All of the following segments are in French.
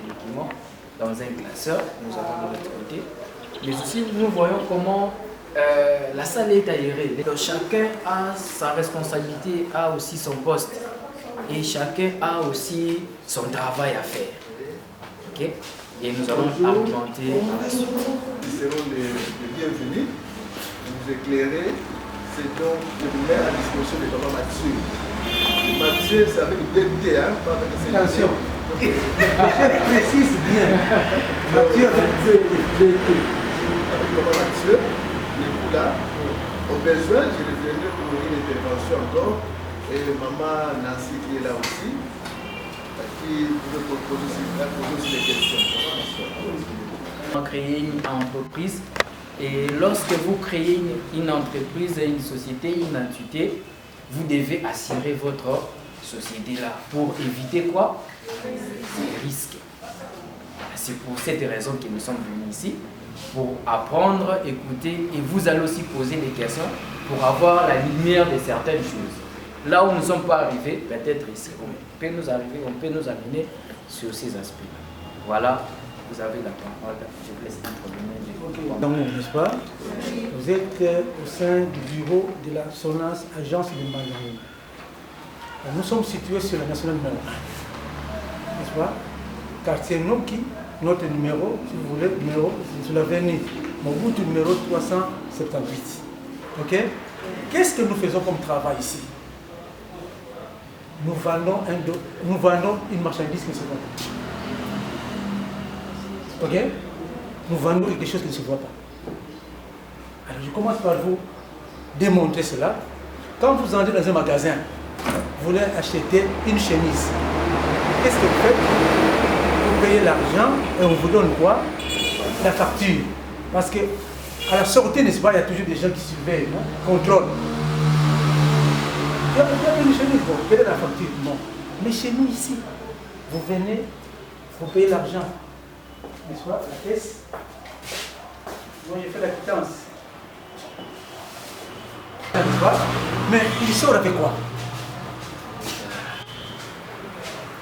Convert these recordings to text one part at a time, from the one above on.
les documents dans un classeur, nous avons de l'autre côté. Mais aussi, nous voyons comment la salle est aérée. Donc, chacun a sa responsabilité, a aussi son poste. Et chacun a aussi son travail à faire. Okay? Et nous allons argumenter par la suite. Ils seront les bienvenus. Vous éclairez. C'est donc je vous mets à disposition de Papa Mathieu. Mathieu, c'est avec le DT, hein, pas avec le CDT. Attention. Je précise bien. Mathieu avec le DT. Avec Papa Mathieu, du coup là, au besoin, je reviendrai pour une intervention encore. Et maman Nancy qui est là aussi, qui peut poser aussi des questions. On crée une entreprise et lorsque vous créez une entreprise, une société, une entité, vous devez assurer votre société là pour éviter quoi? Les risques. C'est pour cette raison que nous sommes venus ici, pour apprendre, écouter et vous allez aussi poser des questions pour avoir la lumière de certaines choses. Là où nous ne sommes pas arrivés, peut-être ici, on peut nous amener sur ces aspects. Voilà, vous avez la parole. Je vous laisse intervenir. Donc, n'est-ce pas? Vous êtes au sein du bureau de la SONAS, agence de Mbandangou. Nous sommes situés sur la nationale numéro 1. N'est-ce pas? Quartier Noki, notre numéro, si vous voulez, numéro, sur l'avenue Mobutu numéro 378. Ok? Qu'est-ce que nous faisons comme travail ici? Nous vendons une marchandise qui ne se voit pas. Ok? Nous vendons quelque chose qui ne se voit pas. Alors je commence par vous démontrer cela. Quand vous entrez dans un magasin, vous voulez acheter une chemise. Qu'est-ce que vous faites? Vous payez l'argent et on vous donne quoi? La facture. Parce que à la sortie, n'est-ce pas, il y a toujours des gens qui surveillent, contrôlent. Il y a une chemise, bon, quelle est la facture? Non. Mais chez nous ici, vous venez, vous payez l'argent. N'est-ce pas? La caisse. Moi j'ai fait la quittance. N'est-ce pas? Mais il sort avec quoi?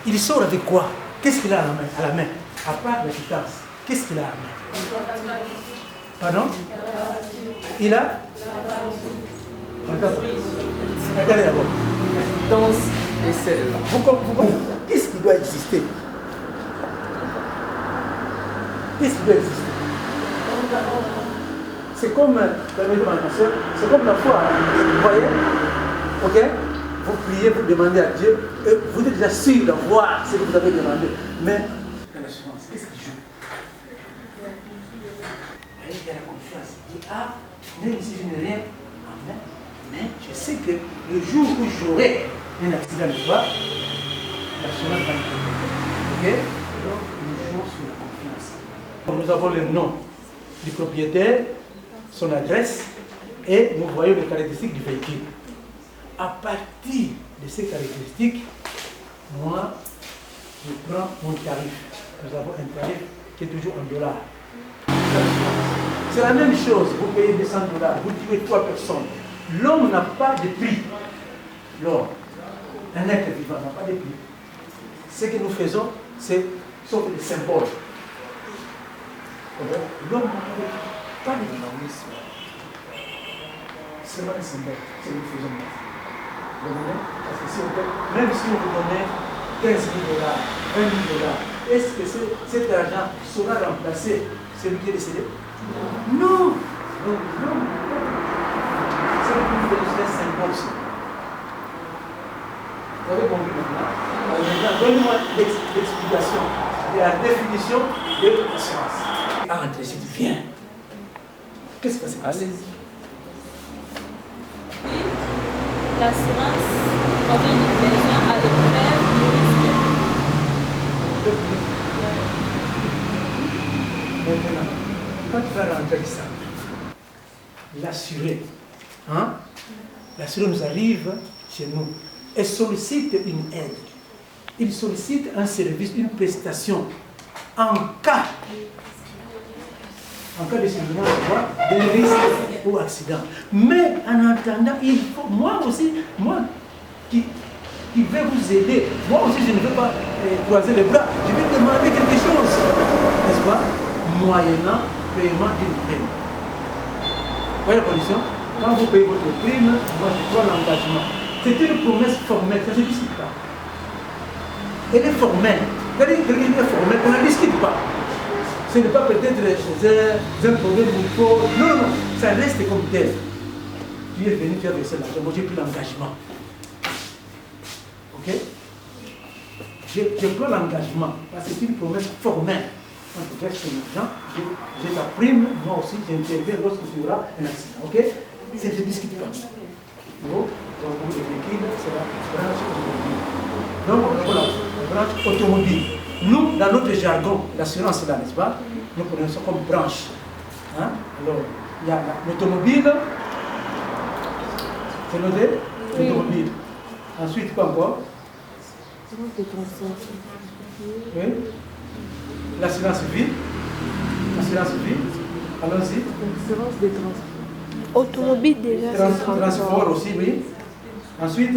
Il sort avec quoi? Qu'est-ce qu'il a à la main? À part la quittance, qu'est-ce qu'il a à la main? Pardon? Il a? Regardez d'abord. Danse et celle-là. Qu'est-ce qui doit exister? Qu'est-ce qui doit exister? C'est comme, c'est comme la foi. Vous voyez? Ok? Vous priez, vous demandez à Dieu, et vous êtes déjà sûr de voir ce que vous avez demandé. Mais l'assurance, qu'est-ce qui joue? Il y a la confiance. Il dit, ah, même si je n'ai rien en main, mais je sais que le jour où j'aurai un accident de foi, l'assurance va me protéger. Ok? Donc, nous jouons sur la confiance. Nous avons le nom du propriétaire, son adresse, et nous voyons les caractéristiques du véhicule. À partir de ces caractéristiques, moi, je prends mon tarif. Nous avons un tarif qui est toujours en dollars. C'est la même chose, vous payez 200 dollars, vous tuez 3 personnes. L'homme n'a pas de prix. L'homme, un être vivant n'a pas de prix. Ce que nous faisons, c'est sauf des symboles. L'homme n'a pas de prix. C'est pas un symbole, c'est ce que nous faisons. Parce que si on peut, même si on vous donnait 15 000 dollars, 20 000 dollars, est-ce que cet argent sera remplacé celui qui est décédé? Non. Non. C'est un symbole. Vous avez compris maintenant? Donnez-moi l'explication de la définition de l'assurance. Entrez, si tu viens. Qu'est-ce que c'est? Allez-y. L'assurance provient d'une personne à l'épreuve du risque. Maintenant, quand tu vas rentrer ça, l'assuré, l'assuré nous arrive chez nous et sollicite une aide. Il sollicite un service, une prestation en cas de survenance de risque ou accident. Mais en attendant, il faut, moi aussi, moi qui qui va vous aider. Moi aussi, je ne veux pas croiser les bras. Je vais demander quelque chose, n'est-ce pas? Moyennant paiement d'une prime. Vous voyez la condition? Quand vous payez votre prime, moi je prends l'engagement. C'est une promesse formelle, ça ne se discute pas. Elle est formelle. C'est-à-dire qu'elle est formelle, on ne discute pas. Ce n'est pas peut-être un problème où il faut. Non, non, non, ça reste comme tel. Tu es venu, tu as versé l'argent, moi j'ai pris l'engagement. Ok? Je prends l'engagement, parce que c'est une promesse formelle. Quand tu verses l'argent, j'ai ta prime, moi aussi j'interviens lorsque tu auras un accident. Ok? Ça ne se discute pas. Donc, pour les liquides, c'est la branche automobile. Donc, on a la branche automobile. Nous, dans notre jargon, l'assurance là, n'est-ce pas? Nous prenons ça comme branche. Hein? Alors, il y a l'automobile. C'est noté? L'automobile. Ensuite, quoi encore? Oui. L'assurance vie. L'assurance vie. Allons-y. L'assurance des transports. Automobile déjà. Transport aussi, oui. Ensuite.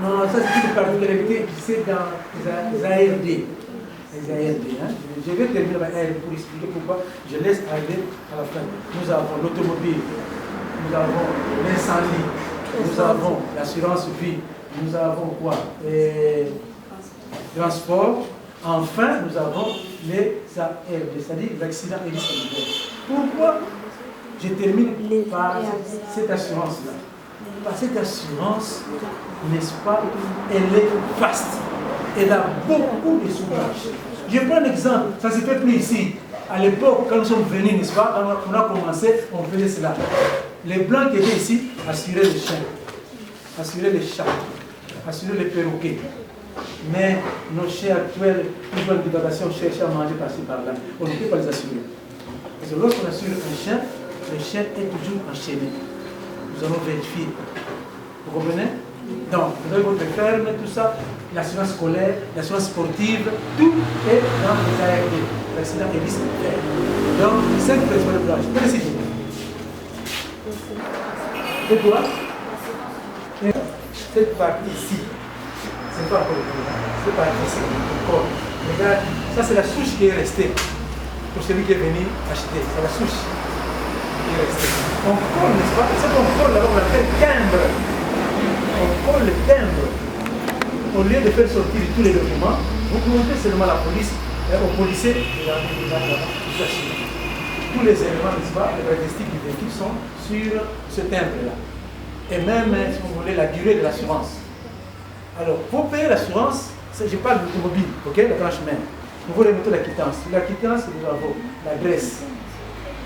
Non, ça c'est une particularité qui c'est dans les ARD. Les ARD. Hein? Je vais terminer par ARD pour expliquer pourquoi je laisse ARD à la fin. Nous avons l'automobile, nous avons l'incendie, nous avons l'assurance vie, nous avons quoi? Transport. Enfin, nous avons les ARD, c'est-à-dire l'accident et l'incendie. Pourquoi je termine par cette assurance-là? Parce que cette assurance, n'est-ce pas, elle est vaste. Elle a beaucoup de sous-branches. Je prends un exemple, ça ne se fait plus ici. À l'époque, quand nous sommes venus, n'est-ce pas, quand on a commencé, on faisait cela. Les blancs qui étaient ici assuraient les chiens, assuraient les chats, assuraient les perroquets. Mais nos chiens actuels, ils veulent divagation, cherchent à manger par-ci par-là. On ne peut pas les assurer. Parce que lorsqu'on assure un chien, le chien est toujours enchaîné. Nous allons vérifier. Vous comprenez? Donc, vous avez votre ferme, tout ça, l'assurance scolaire, l'assurance sportive, tout est dans les ARD. L'accident est disciplinaire. Donc, 5 principales branches. Précisez. Et quoi? Cette partie ici, c'est pas encore le programme. Cette partie ici, le corps. Regarde, ça c'est la souche qui est restée. Pour celui qui est venu acheter, c'est la souche qui est restée. On colle, n'est-ce pas? C'est qu'on colle là-bas, on appelle timbre. On colle le timbre. Au lieu de faire sortir tous les documents, vous montrez seulement la police, aux policiers, tous les éléments, n'est-ce pas, les caractéristiques du véhicule sont sur ce timbre-là. Et même, si vous voulez, la durée de l'assurance. Alors, pour payer l'assurance, je parle d'automobile, ok, la tranche même. Vous voulez mettre la quittance. La quittance, nous avons l'adresse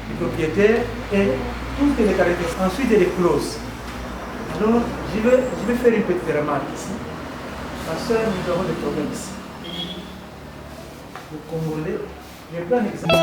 du propriétaire et toutes les caractéristiques. Ensuite, il y a les clauses. Alors, je vais faire une petite remarque ici. Parce que nous avons des problèmes ici. Le Congolais, je vais prendre un exemple.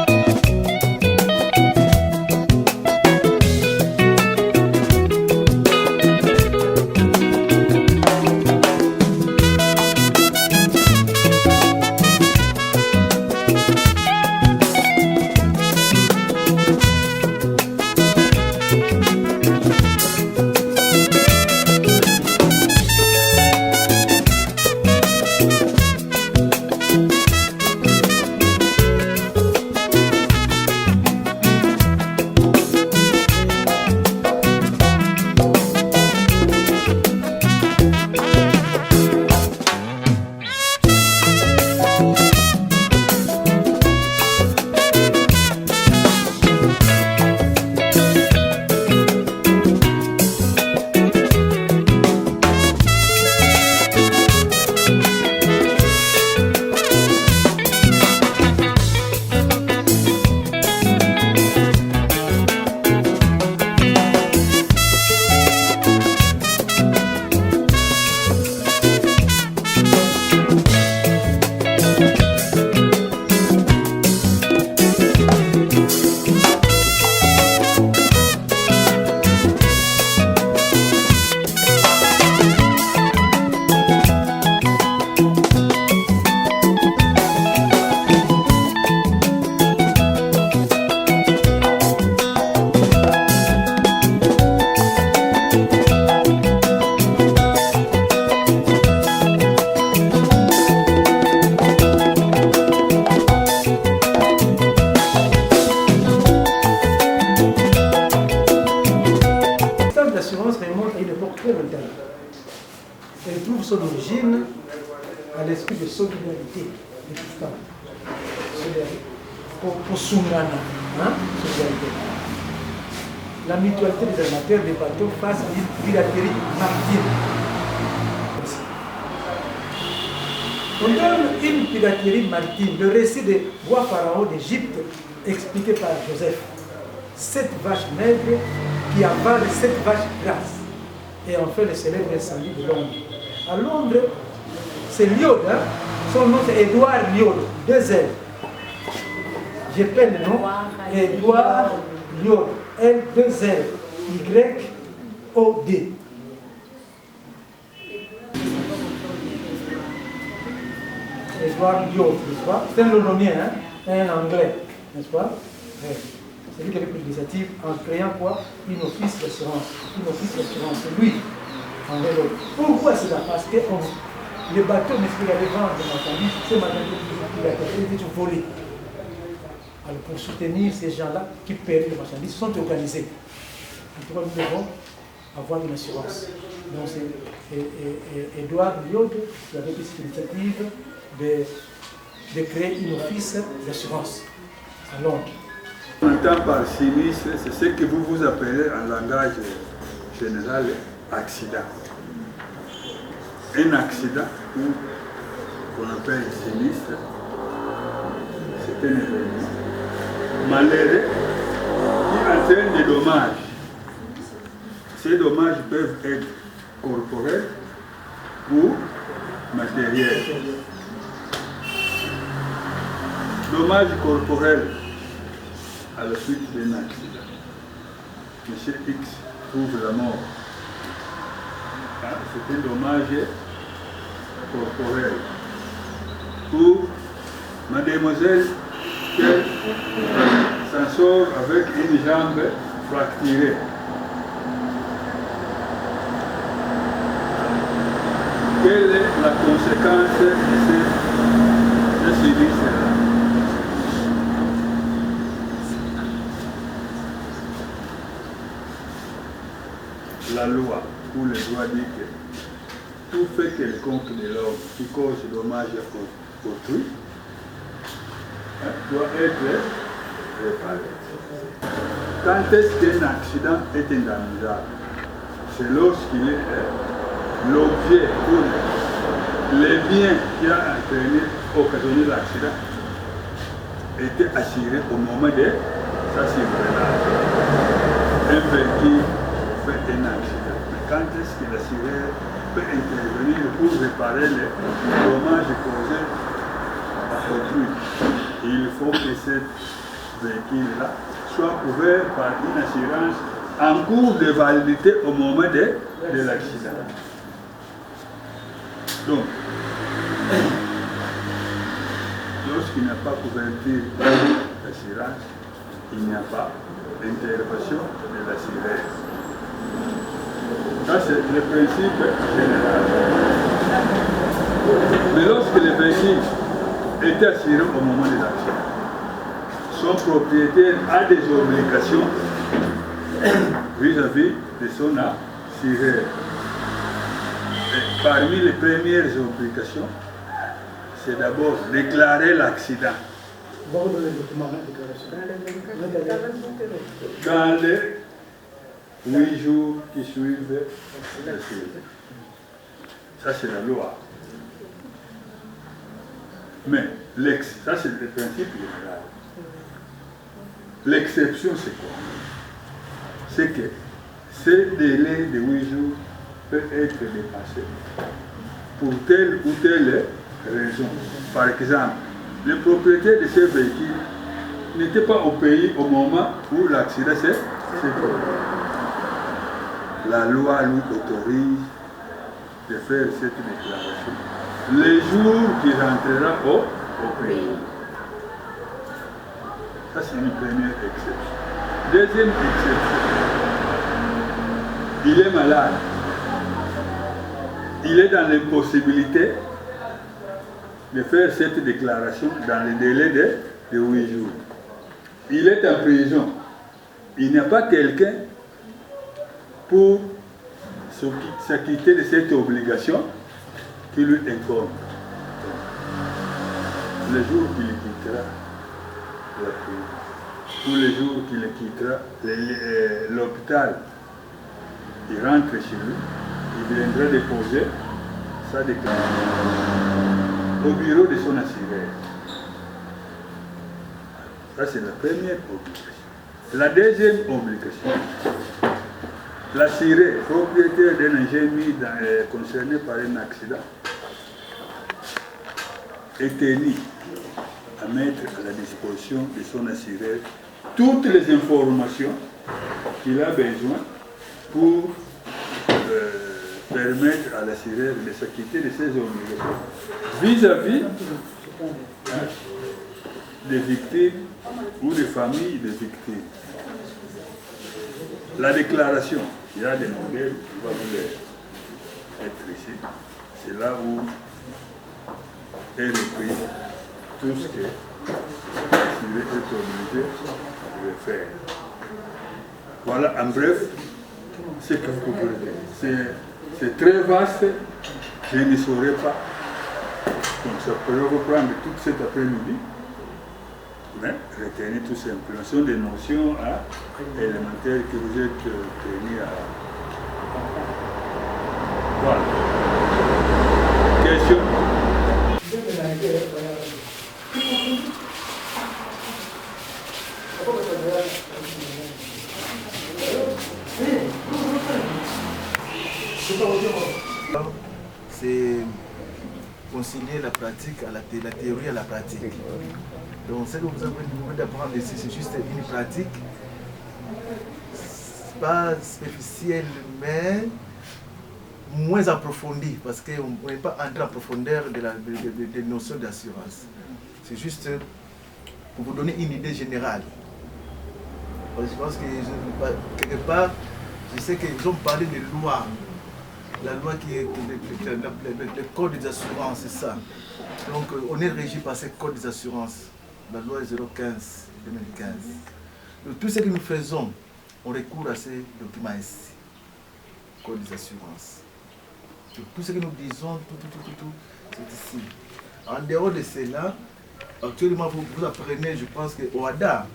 son origine à l'esprit de solidarité de tout temps. Pour Sungana, hein? Solidarité. La mutualité des armateurs des bateaux face à une piraterie maritime. On donne une piraterie maritime, le récit des rois pharaons d'Égypte expliqué par Joseph. 7 vaches maigres qui avalent 7 vaches grasses. Et enfin le célèbre incendie de Londres. À Londres, c'est Lyode, hein? Son nom c'est Édouard Lyode, 2 L. J'ai pas le nom, Édouard Lyode, L2L, Y-O-D. Édouard Lyode, n'est-ce pas? C'est un londonien, hein? Un anglais, n'est-ce pas? Ouais. C'est lui qui avait pris l'initiative en créant quoi? Une office d'assurance. Une office d'assurance, c'est lui, en vélo. Pourquoi c'est là? Parce que les bateaux, n'est-ce qu'il avait vendre des marchandises, ces marchandises étaient volés. Alors pour soutenir ces gens-là qui perdent les marchandises, sont organisés. En tout cas, nous devons avoir une assurance. Donc c'est Édouard Lyode qui avait pris cette initiative de créer une office d'assurance à Londres. On entend par sinistre, c'est ce que vous appelez en langage général accident. Un accident qu'on appelle sinistre, c'est un événement malheureux qui entraîne des dommages. Ces dommages peuvent être corporels ou matériels. Dommages corporels à la suite d'un accident. Monsieur X trouve la mort. C'est un dommage corporel. Ou mademoiselle qui s'en sort avec une jambe fracturée. Quelle est la conséquence de ce sinistre-là? La loi ou le droit dit que tout fait quelconque de l'homme qui cause dommage à autrui doit être réparé. Quand est-ce qu'un accident est indemnisable? C'est lorsqu'il est l'objet ou les biens qui a occasionné l'accident étaient assurés au moment de sa survenance. Un véhicule fait un accident. Mais quand est-ce que l'assureur peut intervenir pour réparer les dommages causés à autrui? Il faut que ce véhicule-là soit couvert par une assurance en cours de validité au moment de l'accident. Donc, lorsqu'il n'y a pas couverture d'assurance, il n'y a pas d'intervention de l'assureur. Ça, c'est le principe général. Mais lorsque le véhicule est assuré au moment de l'accident, son propriétaire a des obligations vis-à-vis de son assureur. Et parmi les premières obligations, c'est d'abord déclarer l'accident. Dans les 8 jours qui suivent l'accident. Ça, c'est la loi. Mais ça, c'est le principe général. L'exception, c'est quoi? C'est que ce délai de 8 jours peut être dépassé pour telle ou telle raison. Par exemple, le propriétaire de ce véhicule n'était pas au pays au moment où l'accident s'est produit. La loi lui autorise de faire cette déclaration les jours qu'il rentrera au pays. Ça, c'est une première exception. Deuxième exception, il est malade. Il est dans l'impossibilité de faire cette déclaration dans le délai de 8 jours. Il est en prison. Il n'y a pas quelqu'un pour s'acquitter de cette obligation qui lui incombe. Le jour qu'il quittera la clinique, tous les jours qu'il quittera l'hôpital, il rentre chez lui, il viendra déposer sa déclaration au bureau de son assureur. Ça, c'est la première obligation. La deuxième obligation, l'assuré, propriétaire d'un engin mis concerné par un accident, est tenu à mettre à la disposition de son assureur toutes les informations qu'il a besoin pour permettre à l'assureur de s'acquitter de ses obligations vis-à-vis des victimes ou des familles des victimes. La déclaration, il y a des modèles qui vont vous être ici. C'est là où est repris tout ce que l'assuré est obligé de faire. Voilà, en bref, ce que vous pouvez dire. C'est très vaste, je ne saurais pas. Donc ça peut reprendre toute cet après-midi. Mais retenez tout simplement. Ce sont des notions élémentaires que vous êtes tenus à... Voilà. Question? C'est concilier la pratique à la théorie à la pratique. Donc ce que vous avez d'apprendre ici, c'est juste une pratique, pas superficielle, mais moins approfondie, parce qu'on n'est pas entré en profondeur des notions d'assurance. C'est juste pour vous donner une idée générale. Je pense que quelque part, je sais qu'ils ont parlé de loi. La loi qui est le code des assurances, c'est ça. Donc on est régi par ce code des assurances, la loi 015-2015. Donc tout ce que nous faisons, on recourt à ces documents ici, code des assurances. Donc, tout ce que nous disons, tout, c'est ici. En dehors de cela, actuellement vous apprenez, je pense que OADA,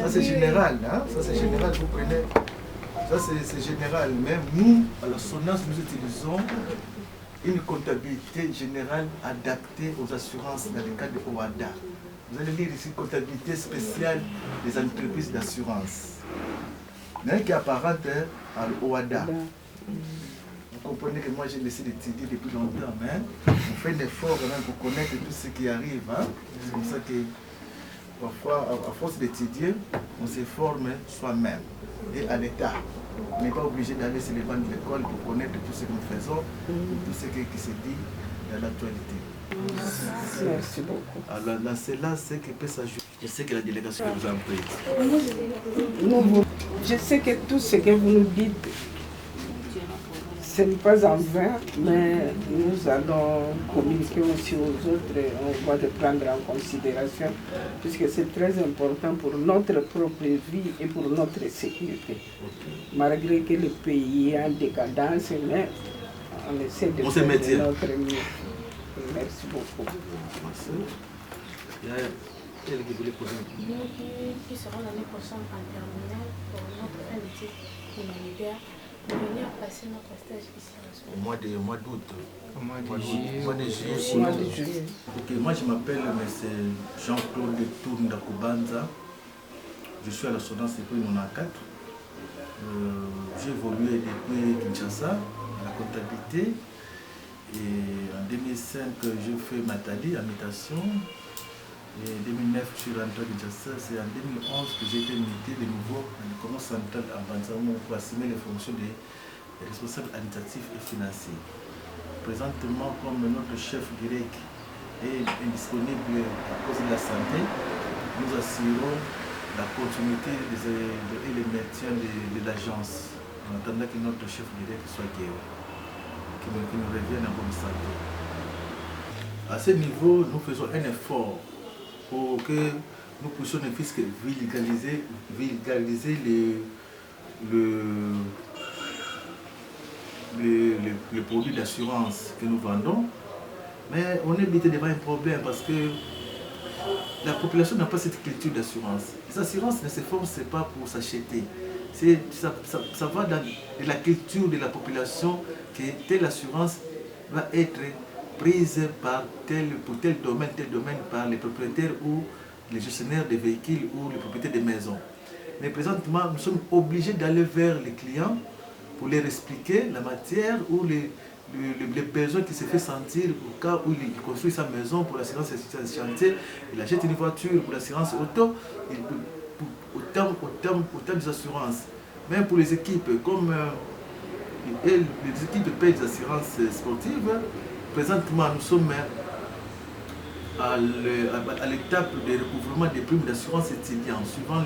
ça c'est général, hein? Ça c'est général, vous prenez. Ça c'est général, même nous, à la SONAS, nous utilisons une comptabilité générale adaptée aux assurances dans le cadre de OADA. Vous allez lire ici comptabilité spéciale des entreprises d'assurance. Mais qui est apparente à l'OADA. Vous comprenez que moi j'ai laissé d'étudier depuis longtemps, mais on fait un effort quand même pour connaître tout ce qui arrive. Hein? C'est comme ça que parfois, à force d'étudier, on se forme soi-même et à l'état. On n'est pas obligé d'aller sur les bancs de l'école pour connaître tout ce que nous faisons, tout ce qui se dit dans l'actualité. Merci beaucoup. Alors là, c'est là ce que peut s'ajouter. Je sais que la délégation vous en prie. Je sais que tout ce que vous nous dites, ce n'est pas en vain, mais nous allons communiquer aussi aux autres et on va le prendre en considération, puisque c'est très important pour notre propre vie et pour notre sécurité. Malgré que le pays est en décadence, mais on essaie de faire notre mieux. Merci beaucoup. Nous qui serons l'année prochaine en terminale pour notre fin d'études humanitaires, pour venir passer notre stage ici au mois d'août. Au mois de juillet. Okay, moi je m'appelle M. Jean-Claude Tounda Kubanza. Je suis à la SONAS depuis 1994. J'ai évolué depuis Kinshasa, à la comptabilité. Et en 2005, j'ai fait Matadi, en mutation. Et en 2009, je suis rentré à Kinshasa. C'est en 2011 que j'ai été muté de nouveau dans le commerce central à Banzamo pour assumer les fonctions de responsable administratif et financier. Présentement, comme notre chef direct est indisponible à cause de la santé, nous assurons la continuité et le maintien de l'agence en attendant que notre chef direct soit guéri, qui nous revienne en bonne santé. À ce niveau, nous faisons un effort pour que nous puissions ne fût-ce que vulgariser les produits d'assurance que nous vendons Mais on est vite devant un problème parce que la population n'a pas cette culture d'assurance. Les assurances ne se forment pas pour s'acheter. Ça va dans la culture de la population que telle assurance va être prise par pour tel domaine par les propriétaires ou les gestionnaires des véhicules ou les propriétaires des maisons. Mais présentement, nous sommes obligés d'aller vers les clients pour leur expliquer la matière ou les besoins qui se fait sentir au cas où il construit sa maison pour l'assurance chantier, il achète une voiture pour l'assurance auto, au terme des assurances. Même pour les équipes, comme les équipes payent des assurances sportives, présentement nous sommes à l'étape de recouvrement des primes d'assurance étudiants. Suivant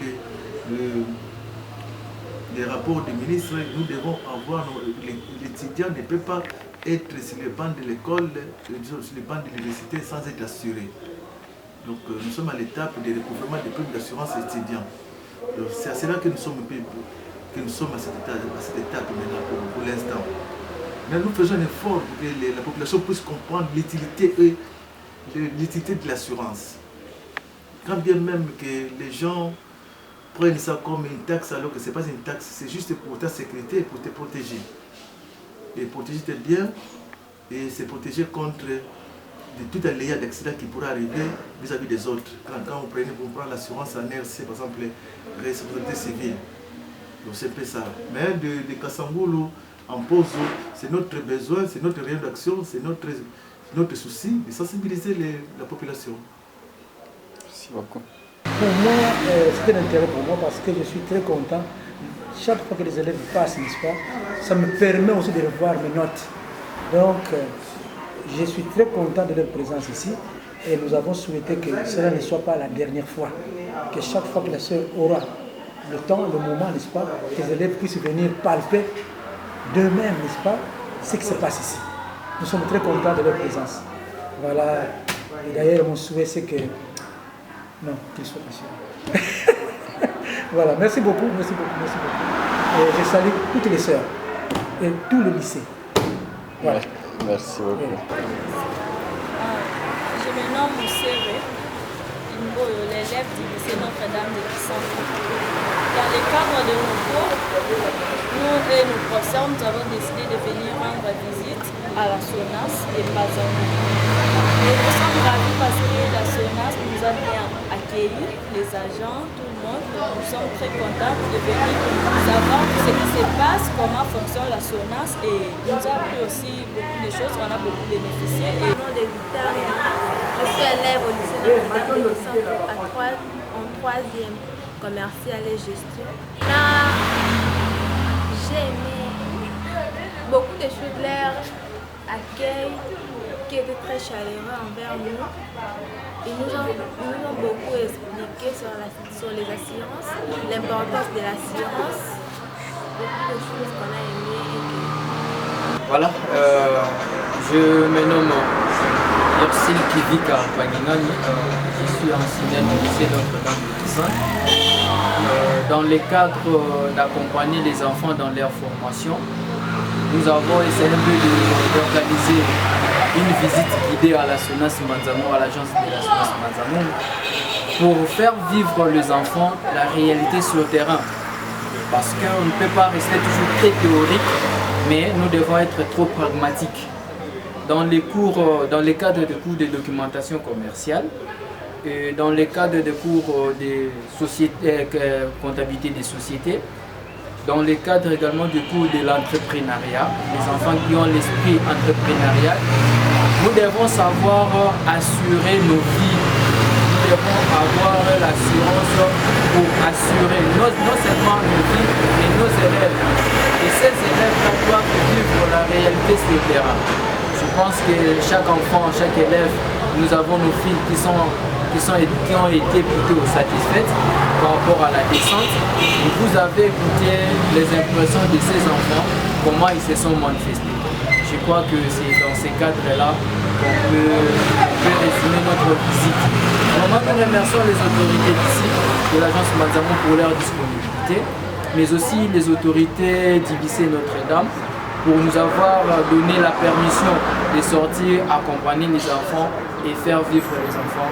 les rapports des ministres, nous devons avoir, l'étudiant ne peut pas être sur les bancs de l'école, sur les bancs de l'université sans être assuré. Donc nous sommes à l'étape de recouvrement des primes d'assurance étudiants. C'est à cela que nous sommes à cette étape maintenant pour l'instant. Mais nous faisons un effort pour que la population puisse comprendre l'utilité de l'assurance. Quand bien même que les gens prennent ça comme une taxe alors que ce n'est pas une taxe, c'est juste pour ta sécurité et pour te protéger. Et protéger tes biens et se protéger contre tout aléa d'accident qui pourrait arriver vis-à-vis des autres. Quand on prend l'assurance en RC, par exemple, responsabilité civile. Donc c'est un peu ça. Mais de Kassangoulou en Pozo, c'est notre besoin, c'est notre rayon d'action, c'est notre souci de sensibiliser la population. Merci beaucoup. Pour moi, c'est un intérêt pour moi parce que je suis très content. Chaque fois que les élèves passent, n'est-ce pas, ça me permet aussi de revoir mes notes. Donc, je suis très content de leur présence ici et nous avons souhaité que cela ne soit pas la dernière fois. Que chaque fois que la sœur aura le temps, le moment, n'est-ce pas, que les élèves puissent venir palper d'eux-mêmes, n'est-ce pas, ce qui se passe ici. Nous sommes très contents de leur présence. Voilà. Et d'ailleurs, mon souhait, c'est que... Non, qu'ils soient assurés. Voilà, merci beaucoup, merci beaucoup, merci beaucoup. Et je salue toutes les sœurs et tout le lycée. Voilà. Merci beaucoup. Je me nomme Mousséré, l'élève du lycée Notre-Dame de Kissambo. Dans le cadre de nos cours, nous et nos professeurs, nous avons décidé de venir rendre visite à la SONAS et Bazamou. Et nous sommes ravis parce que la SONAS nous a bien accueillis, les agents, tout le monde. Nous sommes très contents de venir savoir ce qui se passe, comment fonctionne la SONAS et nous a appris aussi beaucoup de choses, on a beaucoup bénéficié. Et... Au nom de Victoria, je suis élève au lycée Notre-Dame de Kissambo en 3e commercial et gestion. Là, j'ai aimé beaucoup de choses, leur accueil qui était très chaleureux envers nous. Ils nous ont beaucoup expliqué sur les assurances, l'importance de l'assurance, beaucoup de choses qu'on a aimées. Voilà, je me nomme Ursule Kivika Paningani, je suis enseignant au lycée Notre-Dame de Kissambo. Dans le cadre d'accompagner les enfants dans leur formation, nous avons essayé un peu d'organiser une visite guidée à la SONAS Manzamou, à l'agence de la SONAS Manzamou, pour faire vivre les enfants la réalité sur le terrain. Parce qu'on ne peut pas rester toujours très théorique, mais nous devons être trop pragmatiques. Dans les cadres de cours de documentation commerciale, et dans les cadres de cours de comptabilité des sociétés, dans le cadre également du cours de l'entrepreneuriat, les enfants qui ont l'esprit entrepreneurial, nous devons savoir assurer nos vies. Nous devons avoir l'assurance pour assurer non seulement nos vies, mais nos élèves. Et ces élèves doivent vivre la réalité sur le terrain. Je pense que chaque enfant, chaque élève, nous avons nos filles qui ont été plutôt satisfaites par rapport à la descente. Et vous avez écouté les impressions de ces enfants, comment ils se sont manifestés. Je crois que c'est dans ces cadres-là qu'on peut résumer notre visite. Vraiment, nous remercions les autorités d'ici, de l'agence Manzamou pour leur disponibilité, mais aussi les autorités du lycée Notre-Dame pour nous avoir donné la permission de sortir, accompagner les enfants et faire vivre les enfants.